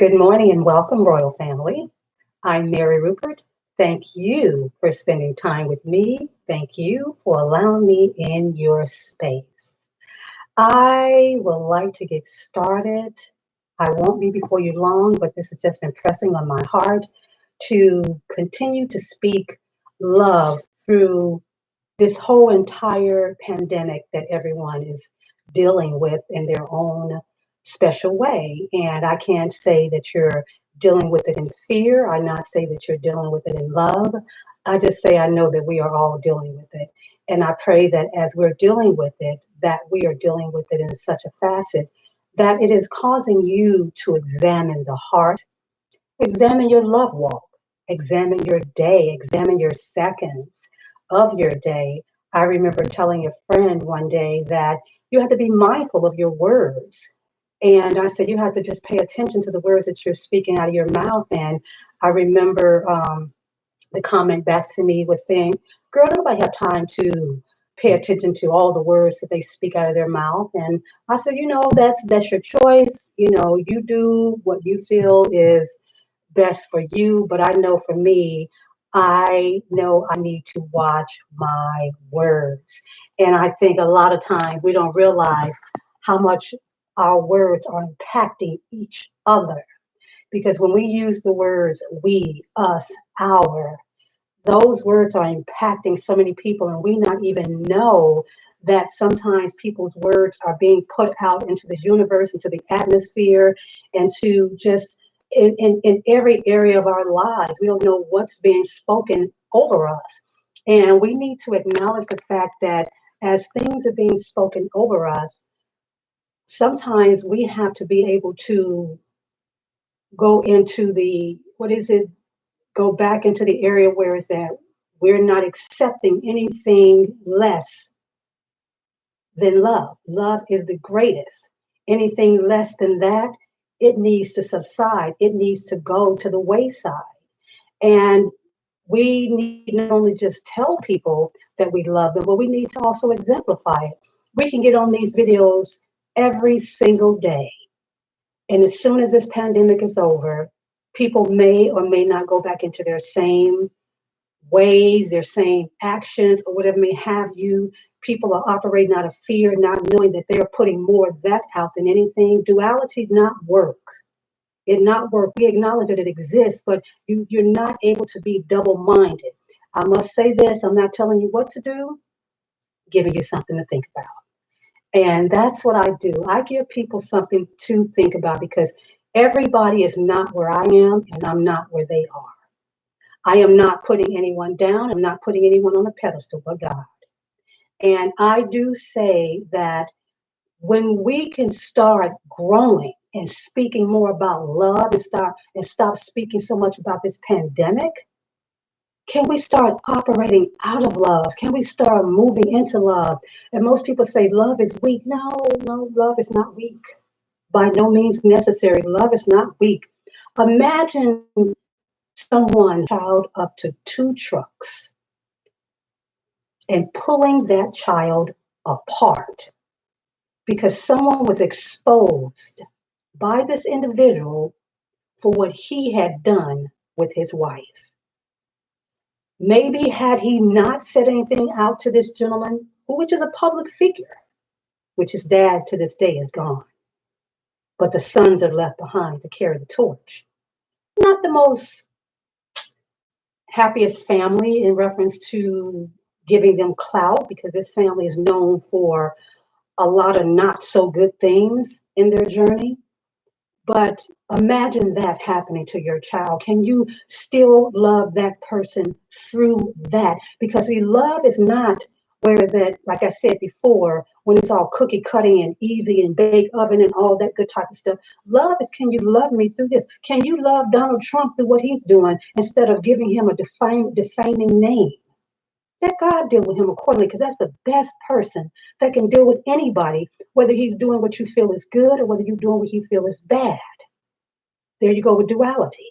Good morning and welcome, Royal Family. I'm Mary Rupert. Thank you for spending time with me. Thank you for allowing me in your space. I would like to get started. I won't be before you long, but this has just been pressing on my heart to continue to speak love through this whole entire pandemic that everyone is dealing with in their own special way. And I can't say that you're dealing with it in fear. I not say that you're dealing with it in love. I just say I know that we are all dealing with it. And I pray that as we're dealing with it, that we are dealing with it in such a facet that it is causing you to examine the heart, examine your love walk, examine your day, examine your seconds of your day. I remember telling a friend one day that you have to be mindful of your words. And I said, you have to just pay attention to the words that you're speaking out of your mouth. And I remember the comment back to me was saying, girl, nobody have time to pay attention to all the words that they speak out of their mouth. And I said, that's your choice. You do what you feel is best for you. But I know for me, I know I need to watch my words. And I think a lot of times we don't realize how much our words are impacting each other. Because when we use the words we, us, our, those words are impacting so many people, and we not even know that sometimes people's words are being put out into the universe, into the atmosphere, and to just in every area of our lives. We don't know what's being spoken over us. And we need to acknowledge the fact that as things are being spoken over us, sometimes we have to be able to go into the, what is it? Go back into the area where is that we're not accepting anything less than love. Love is the greatest. Anything less than that, it needs to subside. It needs to go to the wayside. And we need not only just tell people that we love them, but we need to also exemplify it. We can get on these videos every single day. And as soon as this pandemic is over, people may or may not go back into their same ways, their same actions, or whatever may have you. People are operating out of fear, not knowing that they're putting more of that out than anything. Duality not work. It not work. We acknowledge that it exists, but you're not able to be double-minded. I must say this, I'm not telling you what to do, giving you something to think about. And that's what I do. I give people something to think about because everybody is not where I am and I'm not where they are. I am not putting anyone down. I'm not putting anyone on a pedestal but God. And I do say that when we can start growing and speaking more about love and stop speaking so much about this pandemic, can we start operating out of love? Can we start moving into love? And most people say love is weak. No, love is not weak. By no means necessary. Love is not weak. Imagine someone child up to two trucks and pulling that child apart because someone was exposed by this individual for what he had done with his wife. Maybe had he not said anything out to this gentleman, which is a public figure, which his dad to this day is gone, but the sons are left behind to carry the torch. Not the most happiest family in reference to giving them clout because this family is known for a lot of not so good things in their journey. But imagine that happening to your child. Can you still love that person through that? Because the love is not, whereas that, like I said before, when it's all cookie cutting and easy and bake oven and all that good type of stuff. Love is, can you love me through this? Can you love Donald Trump through what he's doing instead of giving him a defaming name? Let God deal with him accordingly, because that's the best person that can deal with anybody, whether he's doing what you feel is good or whether you're doing what you feel is bad. There you go with duality.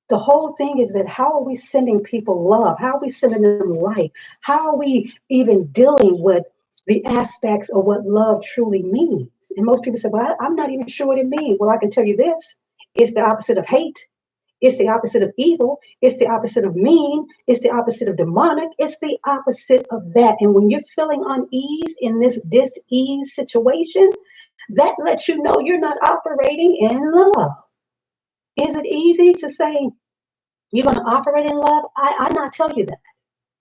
The whole thing is that how are we sending people love? How are we sending them light? How are we even dealing with the aspects of what love truly means? And most people say, well, I'm not even sure what it means. Well, I can tell you this. It's the opposite of hate. It's the opposite of evil. It's the opposite of mean. It's the opposite of demonic. It's the opposite of that. And when you're feeling unease in this dis-ease situation, that lets you know you're not operating in love. Is it easy to say you're going to operate in love? I not tell you that.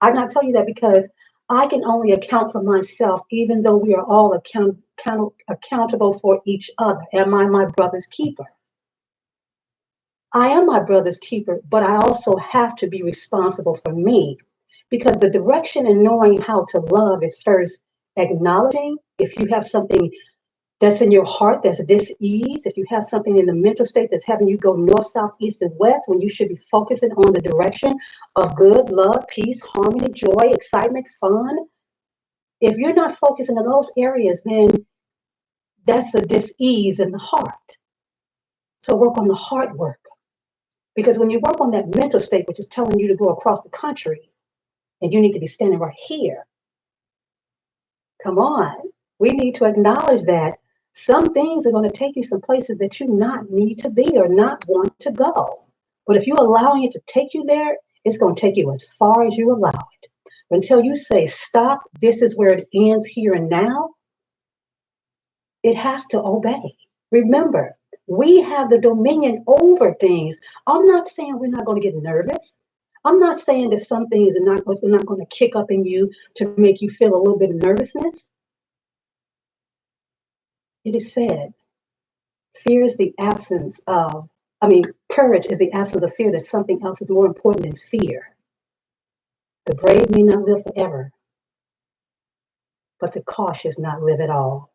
I not tell you that because I can only account for myself, even though we are all accountable for each other. Am I my brother's keeper? I am my brother's keeper, but I also have to be responsible for me because the direction and knowing how to love is first acknowledging if you have something that's in your heart that's dis-ease, if you have something in the mental state that's having you go north, south, east, and west, when you should be focusing on the direction of good, love, peace, harmony, joy, excitement, fun. If you're not focusing on those areas, then that's a dis-ease in the heart. So work on the heart work. Because when you work on that mental state, which is telling you to go across the country, and you need to be standing right here, come on. We need to acknowledge that some things are going to take you some places that you not need to be or not want to go. But if you're allowing it to take you there, it's going to take you as far as you allow it. Until you say, stop, this is where it ends here and now, it has to obey. Remember, we have the dominion over things. I'm not saying we're not going to get nervous. I'm not saying that some things are not going to kick up in you to make you feel a little bit of nervousness. It is said, fear is the absence of, courage is the absence of fear, that something else is more important than fear. The brave may not live forever, but the cautious not live at all.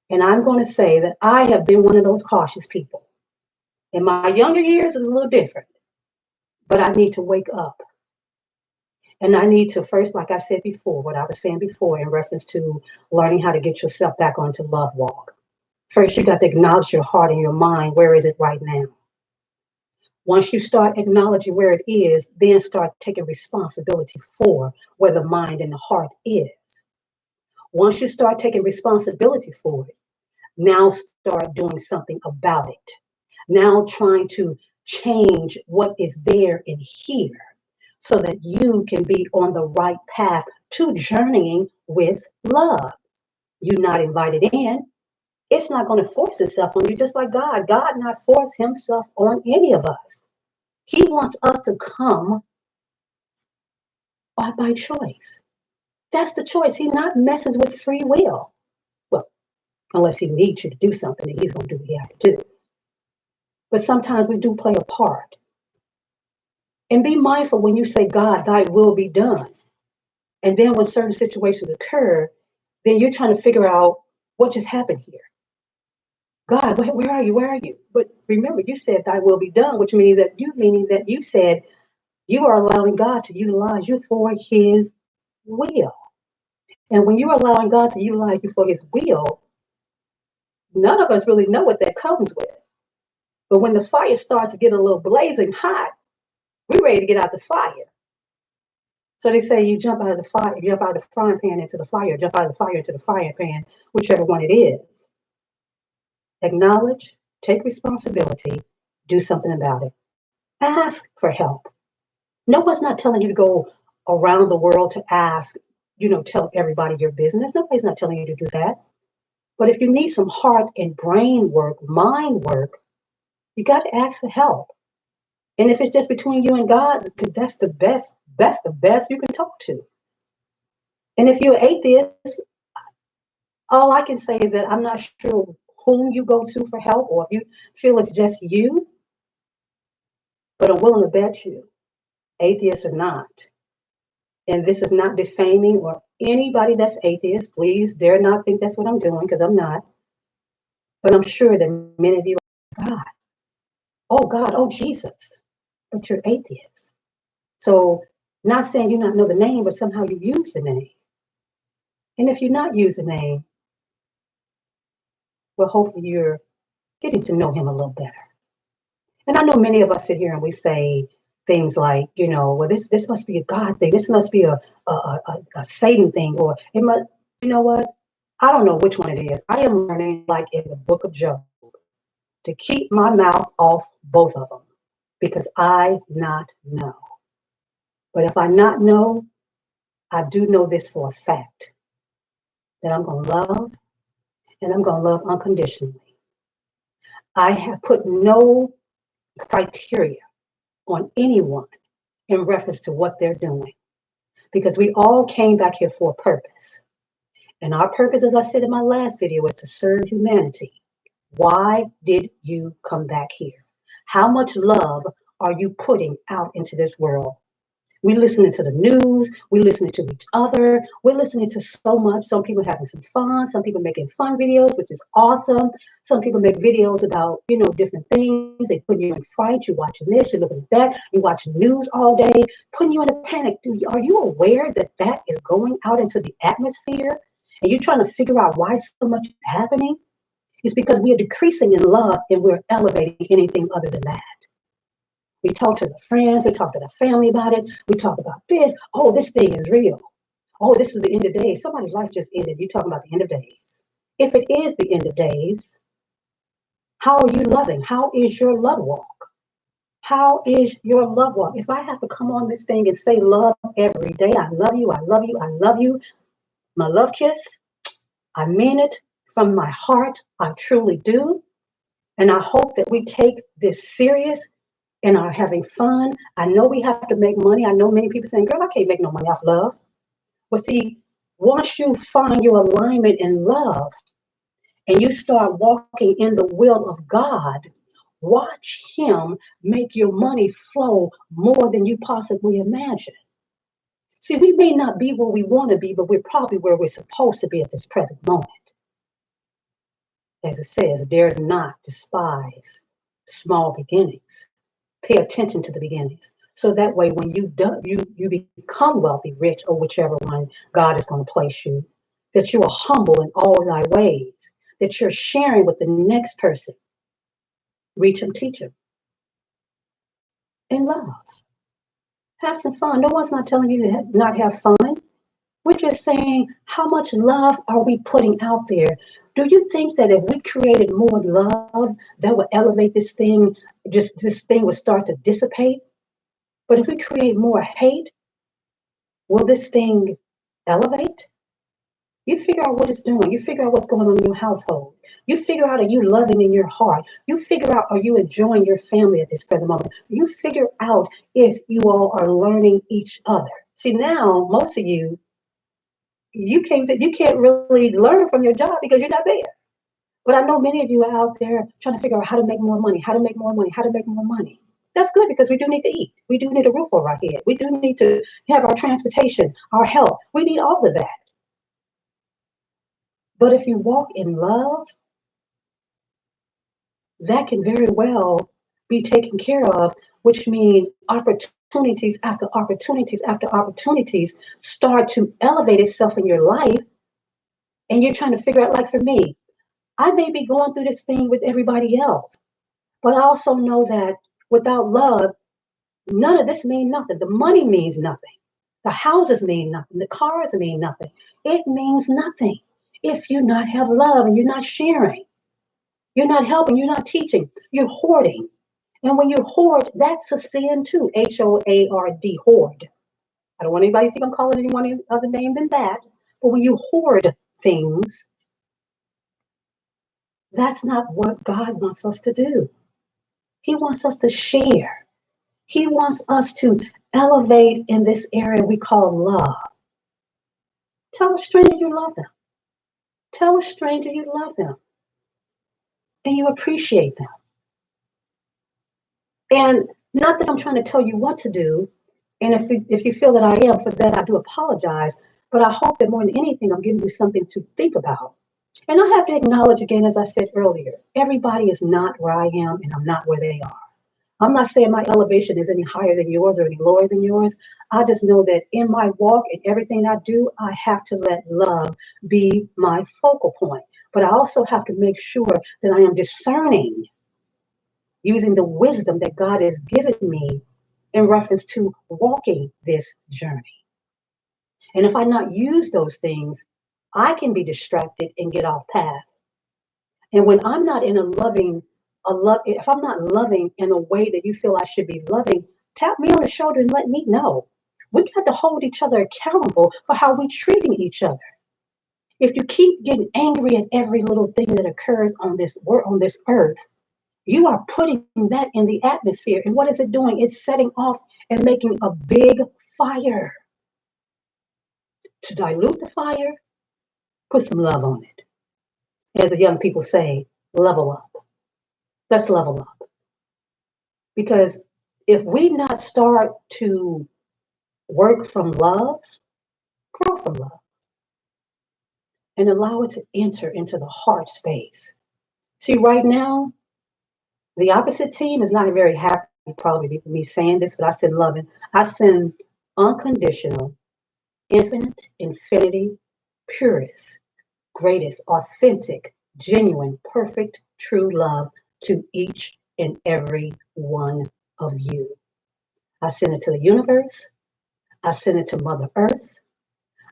And I'm going to say that I have been one of those cautious people. In my younger years, it was a little different, but I need to wake up. And I need to first, like I said before, what I was saying before in reference to learning how to get yourself back onto love walk. First, you got to acknowledge your heart and your mind. Where is it right now? Once you start acknowledging where it is, then start taking responsibility for where the mind and the heart is. Once you start taking responsibility for it, now start doing something about it. Now trying to change what is there in here so that you can be on the right path to journeying with love. You're not invited in. It's not going to force itself on you, just like God. God not force himself on any of us. He wants us to come by choice. That's the choice. He not messes with free will. Well, unless he needs you to do something, then he's going to do what he has to do. But sometimes we do play a part. And be mindful when you say, God, thy will be done. And then when certain situations occur, then you're trying to figure out what just happened here. God, where are you? Where are you? But remember, you said thy will be done, which means that you said you are allowing God to utilize you for his will. And when you're allowing God to utilize you for his will, none of us really know what that comes with. But when the fire starts to get a little blazing hot, we're ready to get out the fire. So they say you jump out of the fire, you jump out of the frying pan into the fire, jump out of the fire into the frying pan, whichever one it is. Acknowledge, take responsibility, do something about it. Ask for help. No one's not telling you to go around the world to ask, tell everybody your business. Nobody's not telling you to do that. But if you need some heart and brain work, mind work, you got to ask for help. And if it's just between you and God, that's the best you can talk to. And if you're an atheist, all I can say is that I'm not sure whom you go to for help or if you feel it's just you, but I'm willing to bet you, atheists or not, and this is not defaming or anybody that's atheist, please dare not think that's what I'm doing because I'm not. But I'm sure that many of you are God, oh Jesus, but you're atheist. So not saying you not know the name, but somehow you use the name. And if you're not using the name, well, hopefully you're getting to know him a little better. And I know many of us sit here and we say things like, well, this must be a God thing. This must be a Satan thing. Or it must, you know what? I don't know which one it is. I am learning, like in the book of Job, to keep my mouth off both of them because I not know. But if I not know, I do know this for a fact that I'm going to love and I'm going to love unconditionally. I have put no criteria on anyone in reference to what they're doing because we all came back here for a purpose. And our purpose, as I said in my last video, is to serve humanity. Why did you come back here? How much love are you putting out into this world? We're listening to the news. We're listening to each other. We're listening to so much. Some people having some fun. Some people making fun videos, which is awesome. Some people make videos about, different things. They put you in fright. You're watching this. You're looking at that. You're watching news all day, putting you in a panic. Are you aware that that is going out into the atmosphere? And you're trying to figure out why so much is happening? It's because we are decreasing in love and we're elevating anything other than that. We talk to the friends, we talk to the family about it, we talk about this. Oh, this thing is real. Oh, this is the end of days. Somebody's life just ended. You're talking about the end of days. If it is the end of days, how are you loving? How is your love walk? How is your love walk? If I have to come on this thing and say love every day, I love you, I love you, I love you, my love kiss, I mean it from my heart. I truly do. And I hope that we take this serious and are having fun. I know we have to make money. I know many people saying, girl, I can't make no money off love. But see, once you find your alignment in love and you start walking in the will of God, watch him make your money flow more than you possibly imagine. See, we may not be where we want to be, but we're probably where we're supposed to be at this present moment. As it says, dare not despise small beginnings. Pay attention to the beginnings. So that way, when you become wealthy, rich, or whichever one God is going to place you, that you are humble in all thy ways, that you're sharing with the next person. Reach them, teach them. In love. Have some fun. No one's not telling you to not have fun. We're just saying, how much love are we putting out there? Do you think that if we created more love, that would elevate this thing, just this thing would start to dissipate? But if we create more hate, will this thing elevate? You figure out what it's doing. You figure out what's going on in your household. You figure out, are you loving in your heart? You figure out, are you enjoying your family at this present moment? You figure out if you all are learning each other. See, now, most of you can't really learn from your job because you're not there. But I know many of you are out there trying to figure out how to make more money, how to make more money, how to make more money. That's good because we do need to eat. We do need a roof over our head. We do need to have our transportation, our health. We need all of that. But if you walk in love, that can very well be taken care of, which means opportunities after opportunities after opportunities start to elevate itself in your life. And you're trying to figure out, like for me, I may be going through this thing with everybody else, but I also know that without love, none of this means nothing. The money means nothing. The houses mean nothing. The cars mean nothing. It means nothing if you not have love and you're not sharing. You're not helping. You're not teaching. You're hoarding. And when you hoard, that's a sin too. HOARD, hoard. I don't want anybody to think I'm calling anyone other name than that. But when you hoard things, that's not what God wants us to do. He wants us to share. He wants us to elevate in this area we call love. Tell a stranger you love them. Tell a stranger you love them and you appreciate them. And not that I'm trying to tell you what to do. And if you feel that I am, for that I do apologize. But I hope that more than anything, I'm giving you something to think about. And I have to acknowledge again, as I said earlier, everybody is not where I am and I'm not where they are. I'm not saying my elevation is any higher than yours or any lower than yours. I just know that in my walk and everything I do, I have to let love be my focal point. But I also have to make sure that I am discerning using the wisdom that God has given me in reference to walking this journey. And if I not use those things, I can be distracted and get off path. And when I'm not in a loving if I'm not loving in a way that you feel I should be loving, tap me on the shoulder and let me know. We got to hold each other accountable for how we're treating each other. If you keep getting angry at every little thing that occurs on this earth, you are putting that in the atmosphere. And what is it doing? It's setting off and making a big fire. To dilute the fire, put some love on it. As the young people say, level up. Let's level up. Because if we not start to work from love, grow from love, and allow it to enter into the heart space. See, right now, the opposite team is not very happy, probably with me saying this, but I send loving. I send unconditional, infinite, infinity, purest, greatest, authentic, genuine, perfect, true love to each and every one of you. I send it to the universe. I send it to Mother Earth.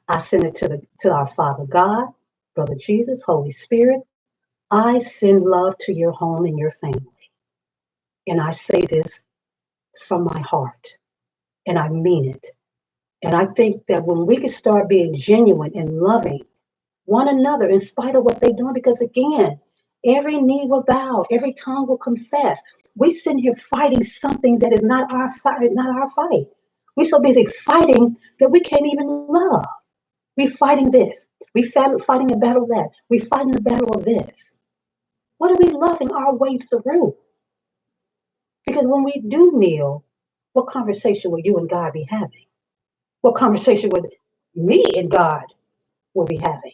I send it to our Father God, Brother Jesus, Holy Spirit. I send love to your home and your family. And I say this from my heart, and I mean it. And I think that when we can start being genuine and loving one another in spite of what they're doing, because again, every knee will bow, every tongue will confess. We sitting here fighting something that is not our fight, not our fight. We're so busy fighting that we can't even love. We're fighting this. We're fighting a battle of that. We're fighting the battle of this. What are we loving our way through? Because when we do kneel, what conversation will you and God be having? What conversation would me and God will be having?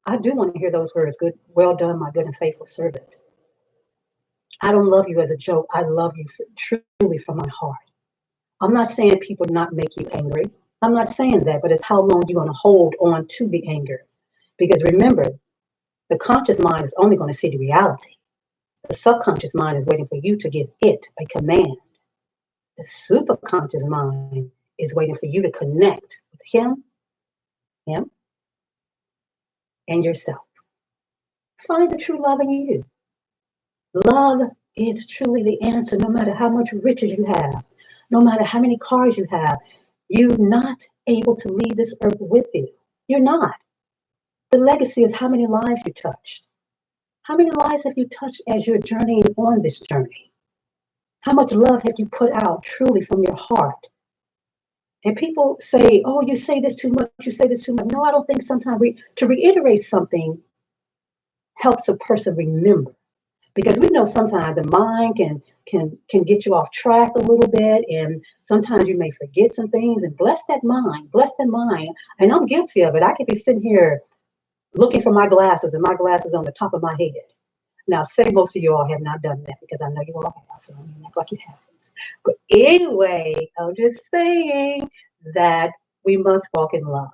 I do want to hear those words. Good, well done, my good and faithful servant. I don't love you as a joke. I love you truly from my heart. I'm not saying people not make you angry. I'm not saying that, but it's how long you're going to hold on to the anger. Because remember, the conscious mind is only going to see the reality. The subconscious mind is waiting for you to give it a command. The superconscious mind is waiting for you to connect with him, and yourself. Find the true love in you. Love is truly the answer, no matter how much riches you have, no matter how many cars you have. You're not able to leave this earth with you. You're not. The legacy is how many lives you touched. How many lives have you touched as you're journeying on this journey? How much love have you put out truly from your heart? And people say, oh, you say this too much, you say this too much. No, I don't think sometimes to reiterate something helps a person remember. Because we know sometimes the mind can get you off track a little bit, and sometimes you may forget some things. And bless that mind, bless that mind. And I'm guilty of it. I could be sitting here looking for my glasses, and my glasses on the top of my head. Now, say most of you all have not done that, because I know you all have, so I mean, act like it happens. But anyway, I'm just saying that we must walk in love.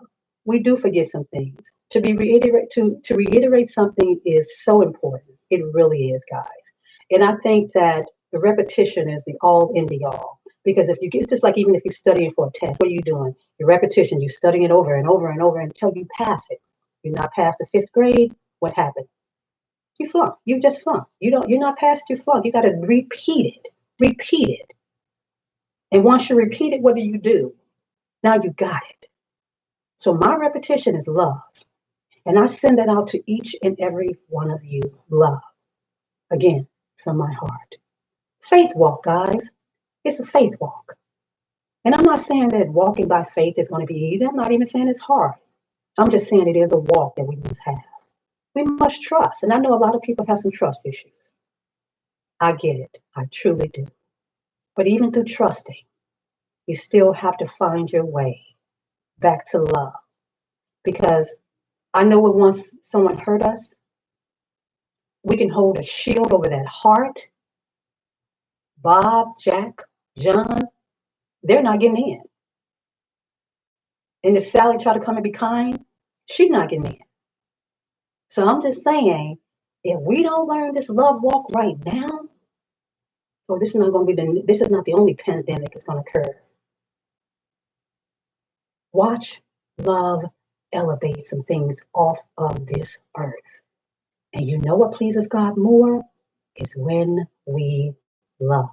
We do forget some things. To reiterate something is so important. It really is, guys. And I think that the repetition is the all in the all. Because if you it's just like even if you're studying for a test, what are you doing? Your repetition, you're studying it over and over and over until you pass it. You're not past the fifth grade, what happened? You flunk. You just flunk. You're not past your flunk. You gotta repeat it. Repeat it. And once you repeat it, what do? Now you got it. So my repetition is love. And I send that out to each and every one of you. Love. Again, from my heart. Faith walk, guys. It's a faith walk. And I'm not saying that walking by faith is going to be easy. I'm not even saying it's hard. I'm just saying it is a walk that we must have. We must trust. And I know a lot of people have some trust issues. I get it. I truly do. But even through trusting, you still have to find your way back to love. Because I know when once someone hurt us, we can hold a shield over that heart. Bob, Jack, John, they're not getting in. And if Sally try to come and be kind, she's not getting in. So I'm just saying, if we don't learn this love walk right now, well, this is not the only pandemic that's going to occur. Watch love elevate some things off of this earth. And you know what pleases God more? Is when we love.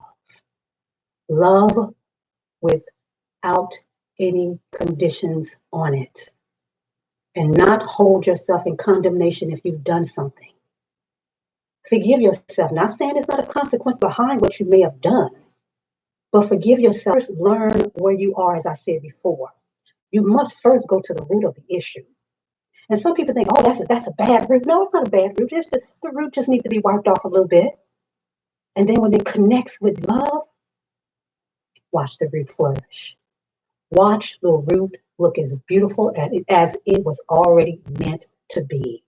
Love without any conditions on it. And not hold yourself in condemnation if you've done something. Forgive yourself. Not saying there's not a consequence behind what you may have done, but forgive yourself. First, learn where you are, as I said before. You must first go to the root of the issue. And some people think, oh, that's a bad root. No, it's not a bad root. Just the root just needs to be wiped off a little bit. And then when it connects with love, watch the root flourish. Watch the root look as beautiful as it was already meant to be.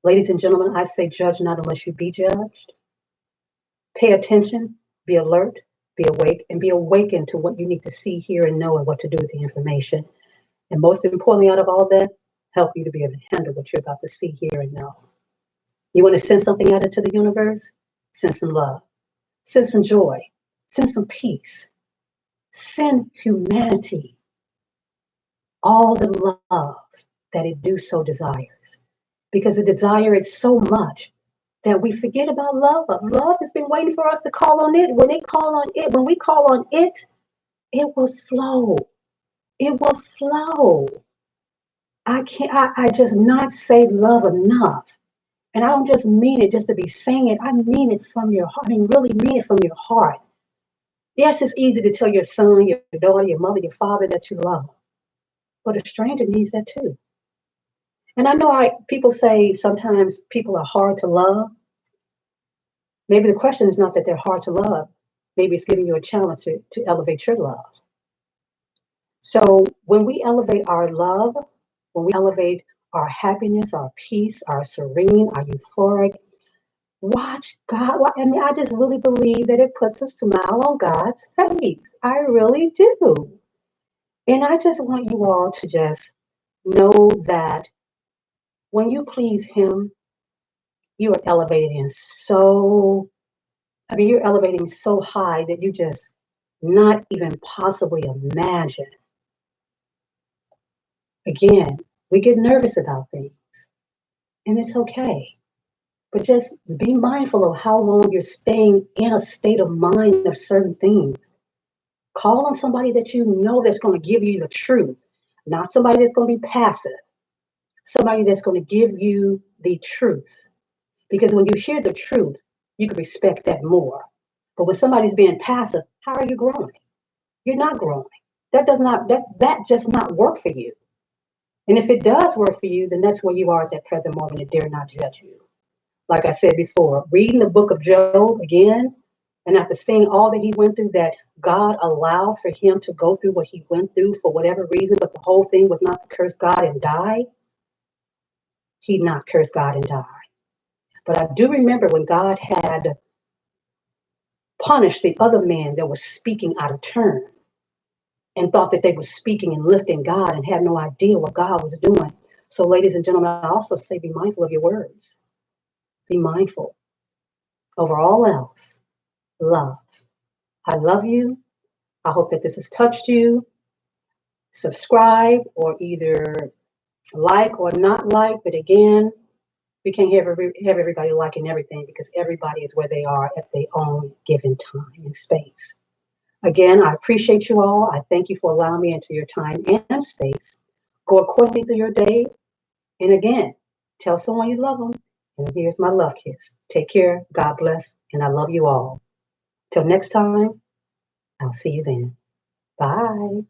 Ladies and gentlemen, I say judge not unless you be judged. Pay attention, be alert, be awake, and be awakened to what you need to see, hear, and know, and what to do with the information. And most importantly, out of all that, help you to be able to handle what you're about to see, hear, and know. You want to send something out into the universe? Send some love. Send some joy. Send some peace. Send humanity all the love that it do so desires. Because it desires it so much that we forget about love. Love has been waiting for us to call on it. When we call on it, it will flow. It will flow. I just not say love enough. And I don't just mean it just to be saying it. I mean it from your heart. I mean, really mean it from your heart. Yes, it's easy to tell your son, your daughter, your mother, your father that you love them. But a stranger needs that too. And I know people say sometimes people are hard to love. Maybe the question is not that they're hard to love. Maybe it's giving you a challenge to elevate your love. So when we elevate our love, when we elevate our happiness, our peace, our serene, our euphoric, watch God. I mean, I just really believe that it puts a smile on God's face. I really do. And I just want you all to just know that when you please Him, you are elevating you're elevating so high that you just not even possibly imagine. Again, we get nervous about things, and it's okay. But just be mindful of how long you're staying in a state of mind of certain things. Call on somebody that you know that's going to give you the truth, not somebody that's going to be passive, somebody that's going to give you the truth. Because when you hear the truth, you can respect that more. But when somebody's being passive, how are you growing? You're not growing. That just not work for you. And if it does work for you, then that's where you are at that present moment and dare not judge you. Like I said before, reading the book of Job again, and after seeing all that he went through, that God allowed for him to go through what he went through for whatever reason, but the whole thing was not to curse God and die. He not cursed God and die. But I do remember when God had punished the other man that was speaking out of turn and thought that they were speaking and lifting God and had no idea what God was doing. So, ladies and gentlemen, I also say be mindful of your words. Be mindful. Over all else, love. I love you. I hope that this has touched you. Subscribe or either like or not like. But again, we can't have everybody liking everything because everybody is where they are at their own given time and space. Again, I appreciate you all. I thank you for allowing me into your time and space. Go accordingly through your day. And again, tell someone you love them. And here's my love kiss. Take care. God bless. And I love you all. Till next time, I'll see you then. Bye.